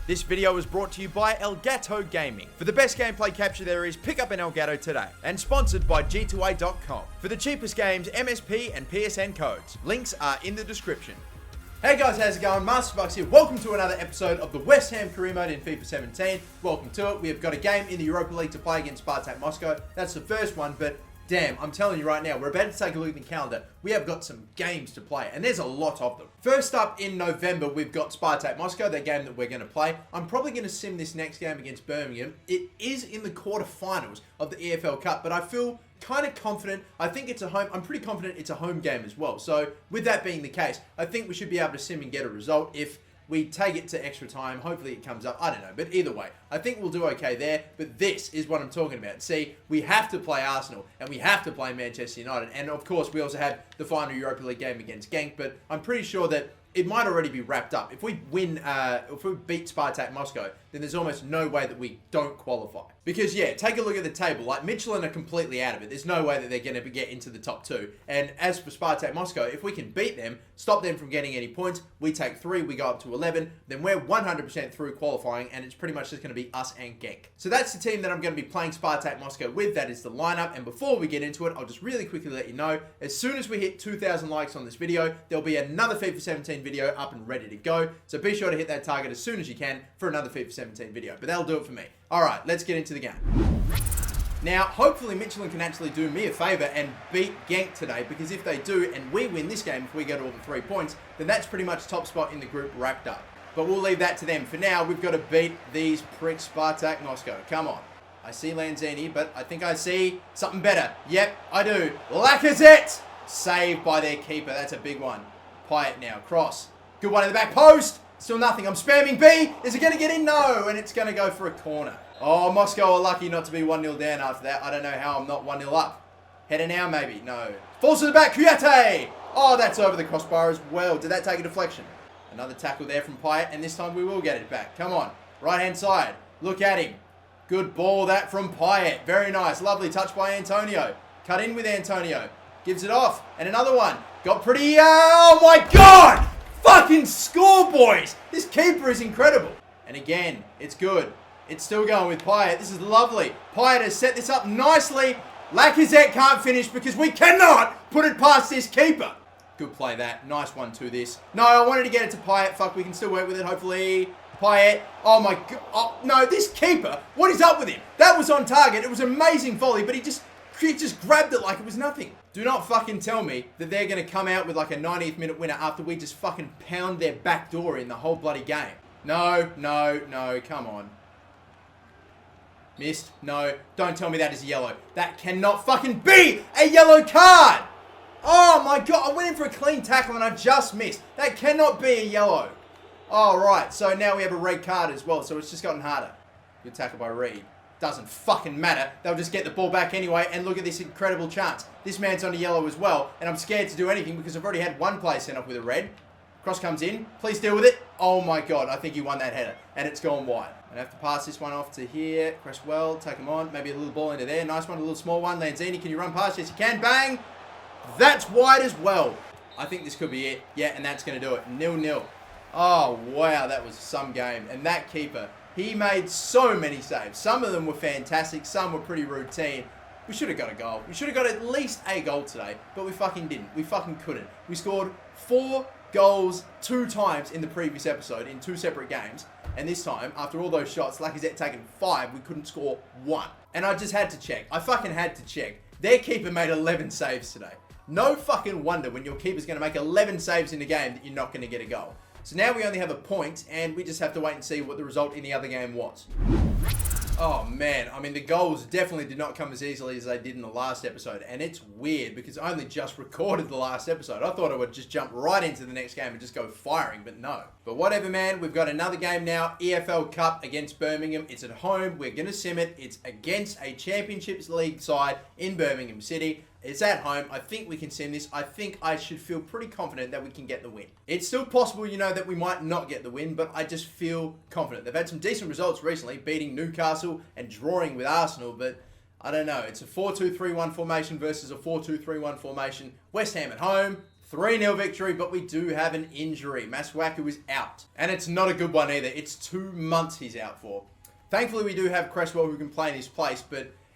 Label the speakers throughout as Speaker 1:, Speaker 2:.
Speaker 1: This video is brought to you by Elgato Gaming. For the best gameplay capture there is, pick up an Elgato today. And sponsored by G2A.com. For the cheapest games, MSP and PSN codes. Links are in the description. Hey guys, how's it going? MasterBucks here. Welcome to another episode of the West Ham career mode in FIFA 17. Welcome to it. We have got a game in the Europa League to play against Spartak Moscow. That's the first one, but damn, I'm telling you right now, we're about to take a look at the calendar. We have got some games to play, and there's a lot of them. First up in November, we've got Spartak Moscow, the game that we're going to play. I'm probably going to sim this next game against Birmingham. It is in the quarterfinals of the EFL Cup, but I feel kind of confident. I think it's a home. I'm pretty confident it's a home game as well. So with that being the case, I think we should be able to sim and get a result. If we take it to extra time, hopefully it comes up. I don't know, but either way, I think we'll do okay there. But this is what I'm talking about. See, we have to play Arsenal, and we have to play Manchester United. And of course, we also have the final Europa League game against Genk, but I'm pretty sure that it might already be wrapped up. If we win, if we beat Spartak Moscow, then there's almost no way that we don't qualify. Because yeah, take a look at the table. Like, Michelin are completely out of it. There's no way that they're going to get into the top two. And as for Spartak Moscow, if we can beat them, stop them from getting any points, we take 3, we go up to 11, then we're 100% through qualifying, and it's pretty much just going to be us and Genk. So that's the team that I'm going to be playing Spartak Moscow with. That is the lineup. And before we get into it, I'll just really quickly let you know, as soon as we hit 2,000 likes on this video, there'll be another FIFA 17 video up and ready to go. So be sure to hit that target as soon as you can for another FIFA 17 video. But that'll do it for me. Alright, let's get into the game. Now, hopefully Michelin can actually do me a favour and beat Genk today, because if they do, and we win this game, if we get all the 3 points, then that's pretty much top spot in the group wrapped up. But we'll leave that to them. For now, we've got to beat these pricks Spartak Moscow. Come on. I see Lanzini, but I think I see something better. Yep, I do. Lacazette! Saved by their keeper. That's a big one. Payet now. Cross. Good one in the back post. Still nothing. I'm spamming B. Is it going to get in? No. And it's going to go for a corner. Oh, Moscow are lucky not to be 1-0 down after that. I don't know how I'm not 1-0 up. Header now, maybe. No. Falls to the back. Kuyate. Oh, that's over the crossbar as well. Did that take a deflection? Another tackle there from Payet. And this time we will get it back. Come on. Right-hand side. Look at him. Good ball that from Payet. Very nice. Lovely touch by Antonio. Cut in with Antonio. Gives it off. And another one. Got pretty... oh, my God. Fucking score, boys! This keeper is incredible. And again, it's good. It's still going with Payet. This is lovely. Payet has set this up nicely. Lacazette can't finish because we cannot put it past this keeper. Good play that. Nice one to this. No, I wanted to get it to Payet. Fuck, we can still work with it, hopefully. Payet. Oh my God. Oh, no, this keeper. What is up with him? That was on target. It was an amazing volley, but he just grabbed it like it was nothing. Do not fucking tell me that they're going to come out with like a 90th minute winner after we just fucking pound their back door in the whole bloody game. No, no, no, come on. Missed. No, don't tell me that is a yellow. That cannot fucking be a yellow card. Oh my God, I went in for a clean tackle and I just missed. That cannot be a yellow. All right, so now we have a red card as well, so it's just gotten harder. Good tackle by Reed. Doesn't fucking matter. They'll just get the ball back anyway. And look at this incredible chance. This man's on a yellow as well. And I'm scared to do anything because I've already had one player sent off with a red. Cross comes in. Please deal with it. Oh my God. I think he won that header. And it's gone wide. I have to pass this one off to here. Cresswell. Take him on. Maybe a little ball into there. Nice one. A little small one. Lanzini, can you run past? Yes, you can. Bang. That's wide as well. I think this could be it. Yeah, and that's going to do it. 0-0. Oh, wow. That was some game. And that keeper... he made so many saves. Some of them were fantastic. Some were pretty routine. We should have got a goal. We should have got at least a goal today. But we fucking didn't. We fucking couldn't. We scored 4 goals 2 times in the previous episode in 2 separate games. And this time, after all those shots, Lacazette taking 5, we couldn't score 1. And I just had to check. I fucking had to check. Their keeper made 11 saves today. No fucking wonder when your keeper's going to make 11 saves in a game that you're not going to get a goal. So now we only have a point, and we just have to wait and see what the result in the other game was. Oh man, I mean the goals definitely did not come as easily as they did in the last episode, and it's weird because I only just recorded the last episode. I thought I would just jump right into the next game and just go firing, but no. But whatever, man, we've got another game now, EFL Cup against Birmingham. It's at home, we're going to sim it. It's against a Championships League side in Birmingham City. It's at home. I think we can sim this. I think I should feel pretty confident that we can get the win. It's still possible, you know, that we might not get the win, but I just feel confident. They've had some decent results recently, beating Newcastle and drawing with Arsenal, but I don't know. It's a 4-2-3-1 formation versus a 4-2-3-1 formation. West Ham at home. 3-0 victory, but we do have an injury. Masuaku is out. And it's not a good one either. It's 2 months he's out for. Thankfully, we do have Cresswell who can play in his place,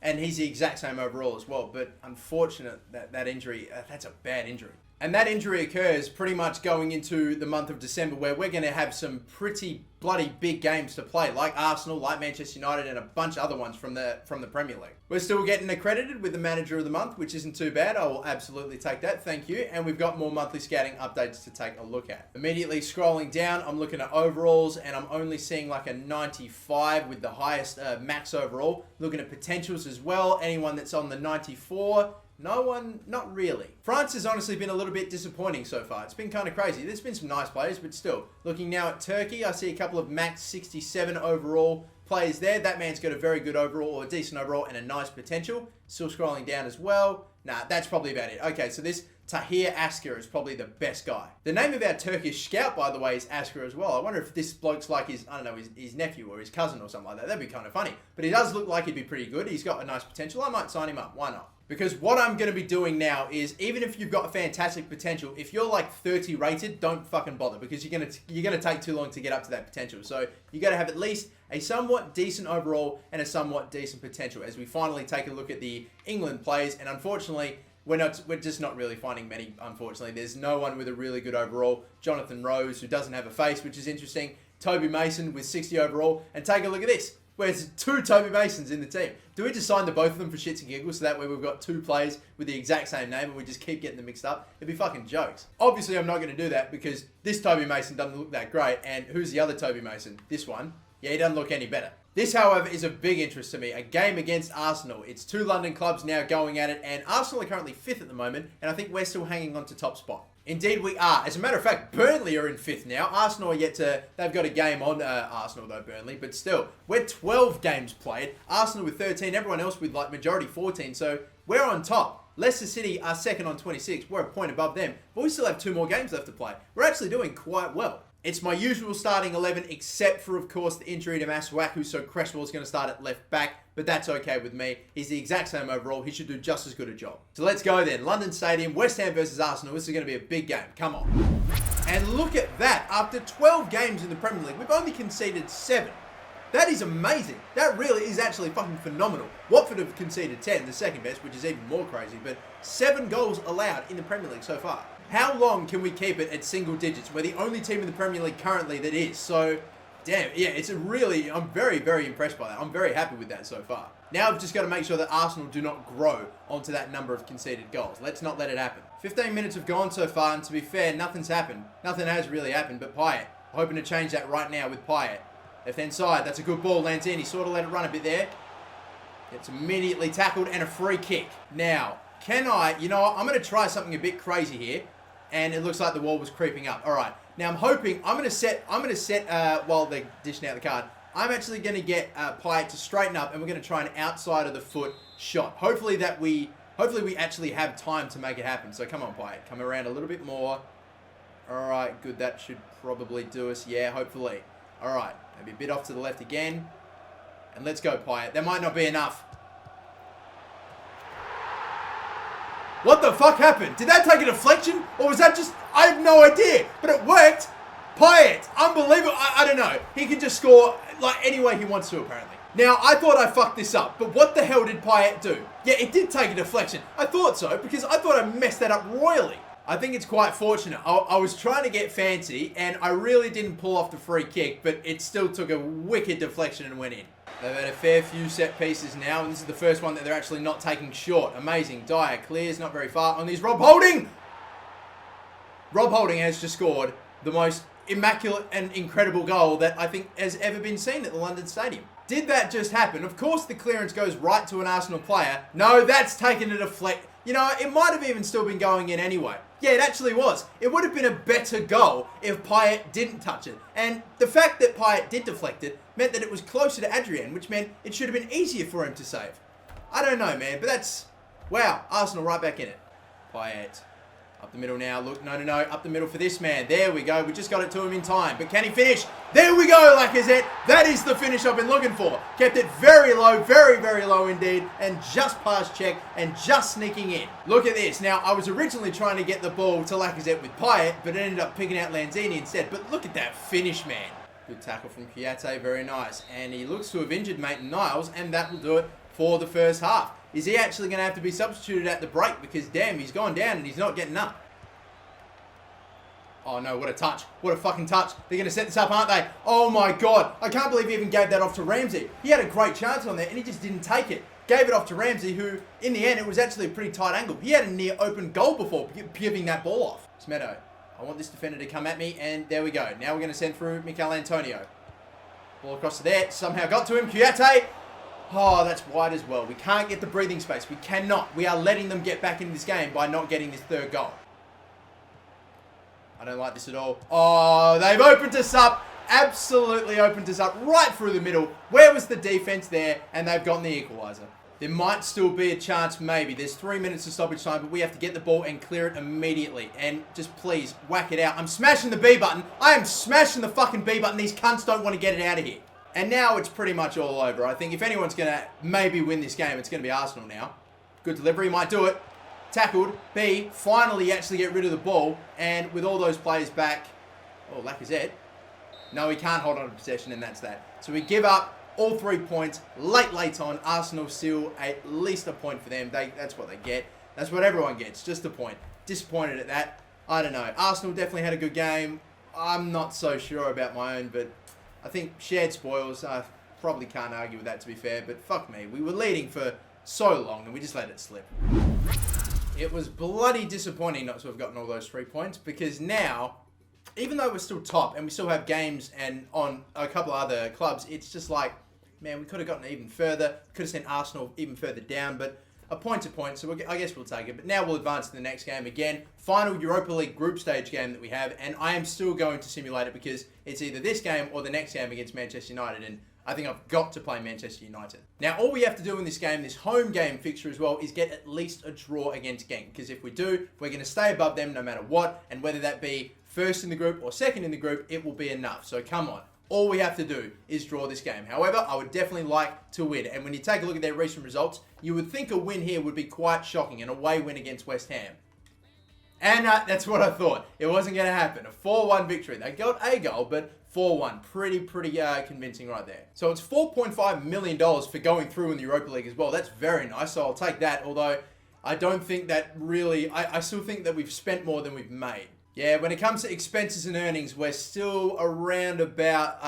Speaker 1: and he's the exact same overall as well. But unfortunate that injury, that's a bad injury. And that injury occurs pretty much going into the month of December, where we're going to have some pretty bloody big games to play, like Arsenal, like Manchester United, and a bunch of other ones from the Premier League. We're still getting accredited with the Manager of the Month, which isn't too bad. I will absolutely take that. Thank you. And we've got more monthly scouting updates to take a look at. Immediately scrolling down, I'm looking at overalls, and I'm only seeing like a 95 with the highest max overall. Looking at potentials as well. Anyone that's on the 94... No one, not really. France has honestly been a little bit disappointing so far. It's been kind of crazy. There's been some nice players, but still. Looking now at Turkey, I see a couple of max 67 overall players there. That man's got a very good overall, or a decent overall, and a nice potential. Still scrolling down as well. Nah, that's probably about it. Okay, so this Tahir Asker is probably the best guy. The name of our Turkish scout, by the way, is Asker as well. I wonder if this bloke's like his, I don't know, his nephew or his cousin or something like that. That'd be kind of funny. But he does look like he'd be pretty good. He's got a nice potential. I might sign him up. Why not? Because what I'm going to be doing now is, even if you've got fantastic potential, if you're like 30 rated, don't fucking bother, because you're going to take too long to get up to that potential. So you got to have at least a somewhat decent overall and a somewhat decent potential, as we finally take a look at the England players. And unfortunately, we're just not really finding many. Unfortunately, there's no one with a really good overall. Jonathan Rose, who doesn't have a face, which is interesting. Toby Mason with 60 overall, and take a look at this. There's 2 Toby Masons in the team. Do we just sign the both of them for shits and giggles, so that way we've got 2 players with the exact same name and we just keep getting them mixed up? It'd be fucking jokes. Obviously, I'm not going to do that because this Toby Mason doesn't look that great. And who's the other Toby Mason? This one. Yeah, he doesn't look any better. This, however, is of big interest to me. A game against Arsenal. It's 2 London clubs now going at it, and Arsenal are currently 5th at the moment, and I think we're still hanging on to top spot. Indeed we are. As a matter of fact, Burnley are in 5th now. Arsenal are yet to... They've got a game on Arsenal though, Burnley. But still, we're 12 games played. Arsenal with 13. Everyone else with like majority 14. So we're on top. Leicester City are second on 26. We're a point above them. But we still have 2 more games left to play. We're actually doing quite well. It's my usual starting 11, except for, of course, the injury to Masuaku, so Cresswell's going to start at left back, but that's okay with me. He's the exact same overall. He should do just as good a job. So let's go then. London Stadium, West Ham versus Arsenal. This is going to be a big game. Come on. And look at that. After 12 games in the Premier League, we've only conceded 7. That is amazing. That really is actually fucking phenomenal. Watford have conceded 10, the second best, which is even more crazy, but 7 goals allowed in the Premier League so far. How long can we keep it at single digits? We're the only team in the Premier League currently that is. So, damn, yeah, it's a really, I'm very, very impressed by that. I'm very happy with that so far. Now I've just got to make sure that Arsenal do not grow onto that number of conceded goals. Let's not let it happen. 15 minutes have gone so far, and to be fair, nothing's happened. Nothing has really happened, but Payet. Hoping to change that right now with Payet. Left-hand side, that's a good ball, lands in. He sort of let it run a bit there. Gets immediately tackled and a free kick. Now, can I, you know what, I'm going to try something a bit crazy here. And it looks like the wall was creeping up. All right. Now I'm hoping, I'm going to set, while they're dishing out the card, I'm actually going to get Payet to straighten up, and we're going to try an outside of the foot shot. Hopefully we actually have time to make it happen. So come on, Payet. Come around a little bit more. All right. Good. That should probably do us. Yeah, hopefully. All right. Maybe a bit off to the left again. And let's go, Payet. That might not be enough. What the fuck happened? Did that take a deflection? Or was that just... I have no idea. But it worked. Payet. Unbelievable. I don't know. He can just score like any way he wants to, apparently. Now, I thought I fucked this up. But what the hell did Payet do? Yeah, it did take a deflection. I thought so, because I thought I messed that up royally. I think it's quite fortunate. I was trying to get fancy, and I really didn't pull off the free kick, but it still took a wicked deflection and went in. They've had a fair few set pieces now, and this is the first one that they're actually not taking short. Amazing. Dyer clears, not very far. On these, Rob Holding! Rob Holding has just scored the most immaculate and incredible goal that I think has ever been seen at the London Stadium. Did that just happen? Of course the clearance goes right to an Arsenal player. No, that's taken a deflect. You know, it might have even still been going in anyway. Yeah, it actually was. It would have been a better goal if Payet didn't touch it. And the fact that Payet did deflect it meant that it was closer to Adrian, which meant it should have been easier for him to save. I don't know, man, but that's... Wow, Arsenal right back in it. Payet. Up the middle now. Look, no. Up the middle for this man. There we go. We just got it to him in time. But can he finish? There we go, Lacazette. That is the finish I've been looking for. Kept it very low, very low indeed. And just past check and just sneaking in. Look at this. Now, I was originally trying to get the ball to Lacazette with Payet, but it ended up picking out Lanzini instead. But look at that finish, man. Good tackle from Kouyaté. Very nice. And he looks to have injured Maitland-Niles, and that will do it for the first half. Is he actually going to have to be substituted at the break? Because, damn, he's gone down and he's not getting up. Oh, no, what a touch. What a fucking touch. They're going to set this up, aren't they? Oh, my God. I can't believe he even gave that off to Ramsey. He had a great chance on there and he just didn't take it. Gave it off to Ramsey, who, in the end, it was actually a pretty tight angle. He had a near open goal before giving that ball off. Smedo. I want this defender to come at me, and there we go. Now we're going to send through Mikel Antonio. Ball across to there. Somehow got to him. Kouyaté. Oh, that's wide as well. We can't get the breathing space. We cannot. We are letting them get back into this game by not getting this third goal. I don't like this at all. Oh, they've opened us up. Absolutely opened us up right through the middle. Where was the defense there? And they've gotten the equaliser. There might still be a chance, maybe. There's 3 minutes of stoppage time, but we have to get the ball and clear it immediately. And just please, whack it out. I'm smashing the B button. I am smashing the fucking B button. These cunts don't want to get it out of here. And now it's pretty much all over. I think if anyone's going to maybe win this game, it's going to be Arsenal now. Good delivery, might do it. Tackled. B, finally actually get rid of the ball. And with all those players back... Oh, Lacazette. No, he can't hold on to possession, and that's that. So we give up all 3 points. Late on. Arsenal still at least a point for them. That's what they get. That's what everyone gets. Just a point. Disappointed at that. I don't know. Arsenal definitely had a good game. I'm not so sure about my own, but... I think shared spoils. I probably can't argue with that, to be fair. But fuck me. We were leading for so long and we just let it slip. It was bloody disappointing not to have gotten all those 3 points. Because now, even though we're still top and we still have games and on a couple of other clubs, it's just like, man, we could have gotten even further. Could have sent Arsenal even further down. But a point's a point, so I guess we'll take it. But now we'll advance to the next game again. Final Europa League group stage game that we have. And I am still going to simulate it because it's either this game or the next game against Manchester United. And I think I've got to play Manchester United. Now, all we have to do in this game, this home game fixture as well, is get at least a draw against Genk. Because if we do, we're going to stay above them no matter what. And whether that be first in the group or second in the group, it will be enough. So come on. All we have to do is draw this game. However, I would definitely like to win. And when you take a look at their recent results, you would think a win here would be quite shocking. An away win against West Ham. And that's what I thought. It wasn't going to happen. A 4-1 victory. They got a goal, but 4-1. Pretty convincing right there. So it's $4.5 million for going through in the Europa League as well. That's very nice. So I'll take that. Although I don't think that really... I still think that we've spent more than we've made. Yeah, when it comes to expenses and earnings, we're still around about,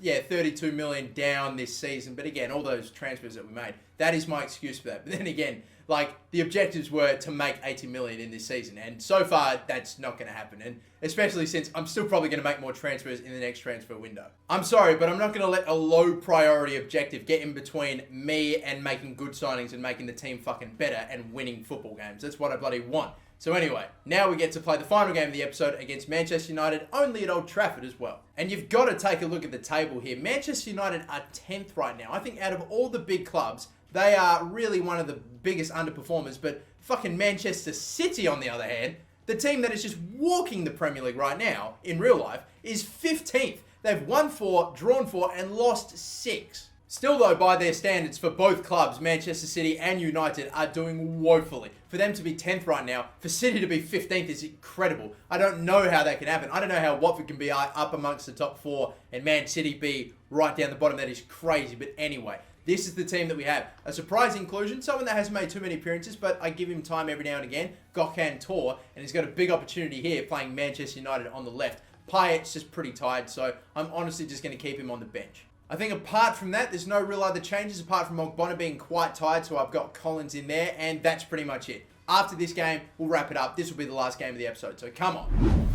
Speaker 1: 32 million down this season. But again, all those transfers that we made, that is my excuse for that. But then again, like, the objectives were to make 80 million in this season. And so far, that's not going to happen. And especially since I'm still probably going to make more transfers in the next transfer window. I'm sorry, but I'm not going to let a low priority objective get in between me and making good signings and making the team fucking better and winning football games. That's what I bloody want. So anyway, now we get to play the final game of the episode against Manchester United, only at Old Trafford as well. And you've got to take a look at the table here. Manchester United are 10th right now. I think out of all the big clubs, they are really one of the biggest underperformers. But fucking Manchester City, on the other hand, the team that is just walking the Premier League right now, in real life, is 15th. They've won 4, drawn 4, and lost 6. Still though, by their standards for both clubs, Manchester City and United are doing woefully. For them to be 10th right now, for City to be 15th is incredible. I don't know how that can happen. I don't know how Watford can be up amongst the top 4 and Man City be right down the bottom. That is crazy. But anyway, this is the team that we have. A surprise inclusion, someone that hasn't made too many appearances, but I give him time every now and again. Gökhan Tor, and he's got a big opportunity here playing Manchester United on the left. Payet's just pretty tired, so I'm honestly just going to keep him on the bench. I think apart from that, there's no real other changes apart from Ogbonna being quite tired, so I've got Collins in there, and that's pretty much it. After this game, we'll wrap it up. This will be the last game of the episode, so come on.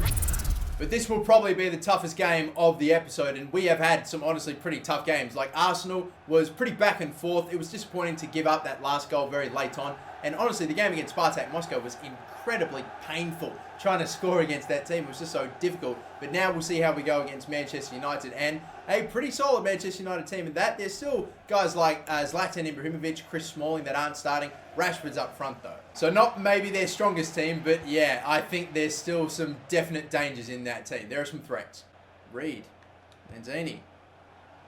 Speaker 1: But this will probably be the toughest game of the episode, and we have had some honestly pretty tough games. Like Arsenal was pretty back and forth. It was disappointing to give up that last goal very late on, And honestly, the game against Spartak Moscow was incredibly painful. Trying to score against that team was just so difficult. But now we'll see how we go against Manchester United, and a pretty solid Manchester United team. And that there's still guys like Zlatan Ibrahimovic, Chris Smalling that aren't starting. Rashford's up front though. So not maybe their strongest team, but yeah, I think there's still some definite dangers in that team. There are some threats. Reed. Lanzini.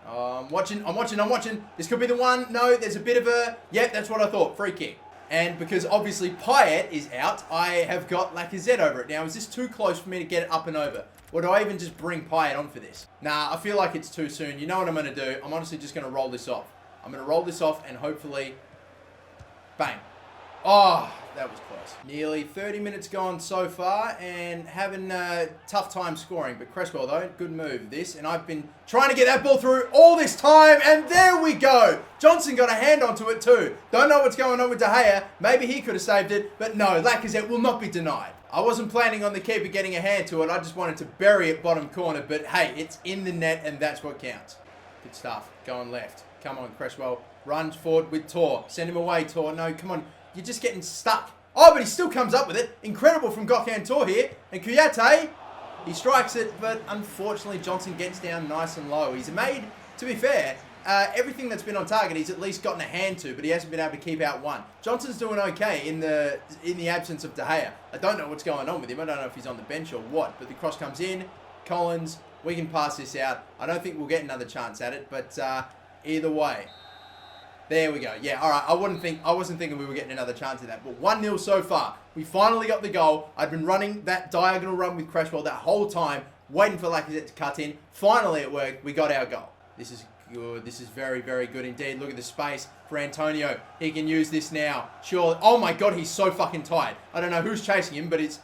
Speaker 1: I'm watching. This could be the one. No, there's a bit of a... Yep, that's what I thought. Free kick. And because obviously Payet is out, I have got Lacazette over it. Now, is this too close for me to get it up and over? Or do I even just bring Payet on for this? Nah, I feel like it's too soon. You know what I'm going to do? I'm honestly just going to roll this off. I'm going to roll this off and hopefully... Bang. Oh, that was close. Nearly 30 minutes gone so far and having a tough time scoring. But Cresswell, though, good move this. And I've been trying to get that ball through all this time. And there we go. Johnson got a hand onto it too. Don't know what's going on with De Gea. Maybe he could have saved it. But no, Lacazette will not be denied. I wasn't planning on the keeper getting a hand to it. I just wanted to bury it bottom corner. But hey, it's in the net and that's what counts. Good stuff. Going left. Come on, Cresswell. Runs forward with Tor. Send him away, Tor. No, come on. You're just getting stuck. Oh, but he still comes up with it. Incredible from Gökhan Tor here. And Kouyaté, he strikes it, but unfortunately Johnson gets down nice and low. He's made, to be fair, everything that's been on target he's at least gotten a hand to, but he hasn't been able to keep out one. Johnson's doing okay in the absence of De Gea. I don't know what's going on with him. I don't know if he's on the bench or what, but the cross comes in. Collins, we can pass this out. I don't think we'll get another chance at it, but either way. There we go. Yeah, all right. I wasn't thinking we were getting another chance at that. But 1-0 so far. We finally got the goal. I've been running that diagonal run with Cresswell that whole time, waiting for Lacazette to cut in. Finally, it worked. We got our goal. This is good. This is very, very good indeed. Look at the space for Antonio. He can use this now. Sure. Oh, my God. He's so fucking tired. I don't know who's chasing him, but it's...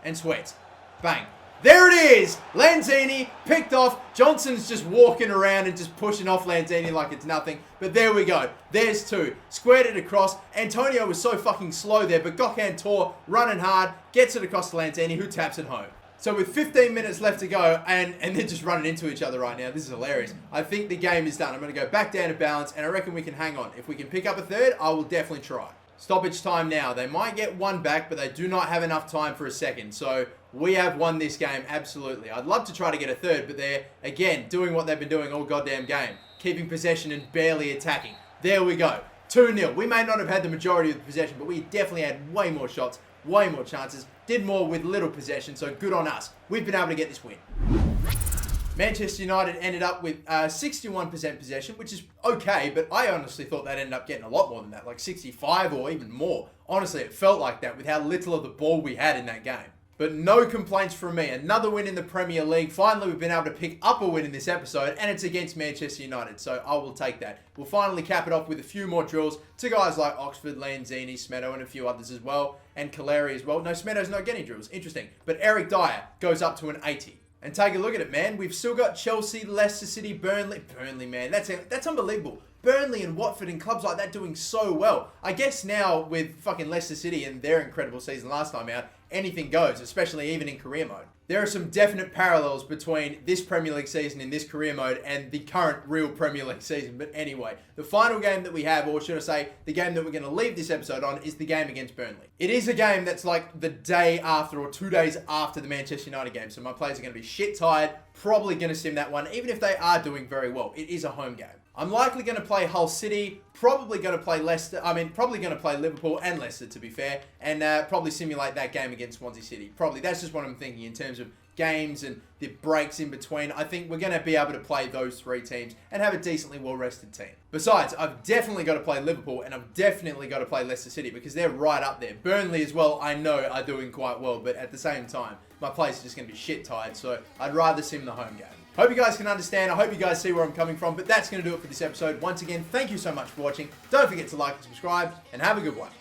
Speaker 1: And Sweats. Bang. There it is! Lanzini picked off. Johnson's just walking around and just pushing off Lanzini like it's nothing. But there we go. There's two. Squared it across. Antonio was so fucking slow there, but Gökhan Tor running hard, gets it across to Lanzini, who taps it home. So with 15 minutes left to go, and they're just running into each other right now. This is hilarious. I think the game is done. I'm going to go back down to balance, and I reckon we can hang on. If we can pick up a third, I will definitely try. Stoppage time now. They might get one back, but they do not have enough time for a second. So we have won this game, absolutely. I'd love to try to get a third, but they're, again, doing what they've been doing all goddamn game. Keeping possession and barely attacking. There we go. 2-0. We may not have had the majority of the possession, but we definitely had way more shots, way more chances, did more with little possession, so good on us. We've been able to get this win. Manchester United ended up with 61% possession, which is okay, but I honestly thought they'd end up getting a lot more than that, like 65 or even more. Honestly, it felt like that with how little of the ball we had in that game. But no complaints from me. Another win in the Premier League. Finally, we've been able to pick up a win in this episode, and it's against Manchester United, so I will take that. We'll finally cap it off with a few more drills to guys like Oxford, Lanzini, Smedo, and a few others as well, and Caleri as well. No, Smedo's not getting drills. Interesting. But Eric Dyer goes up to an 80. And take a look at it, man. We've still got Chelsea, Leicester City, Burnley. Burnley, man. That's unbelievable. Burnley and Watford and clubs like that doing so well. I guess now with fucking Leicester City and their incredible season last time out, anything goes, especially even in career mode. There are some definite parallels between this Premier League season in this career mode and the current real Premier League season. But anyway, the final game that we have, or should I say, the game that we're going to leave this episode on, is the game against Burnley. It is a game that's like the day after or 2 days after the Manchester United game. So my players are going to be shit tired, probably going to sim that one, even if they are doing very well. It is a home game. I'm likely going to play Hull City, probably going to play probably going to play Liverpool and Leicester, to be fair, and probably simulate that game against Swansea City. Probably. That's just what I'm thinking in terms of games and the breaks in between. I think we're going to be able to play those three teams and have a decently well-rested team. Besides, I've definitely got to play Liverpool and I've definitely got to play Leicester City because they're right up there. Burnley as well, I know, are doing quite well, but at the same time, my players are just going to be shit tired, so I'd rather sim the home game. Hope you guys can understand. I hope you guys see where I'm coming from, but that's going to do it for this episode. Once again, thank you so much for watching. Don't forget to like and subscribe, and have a good one.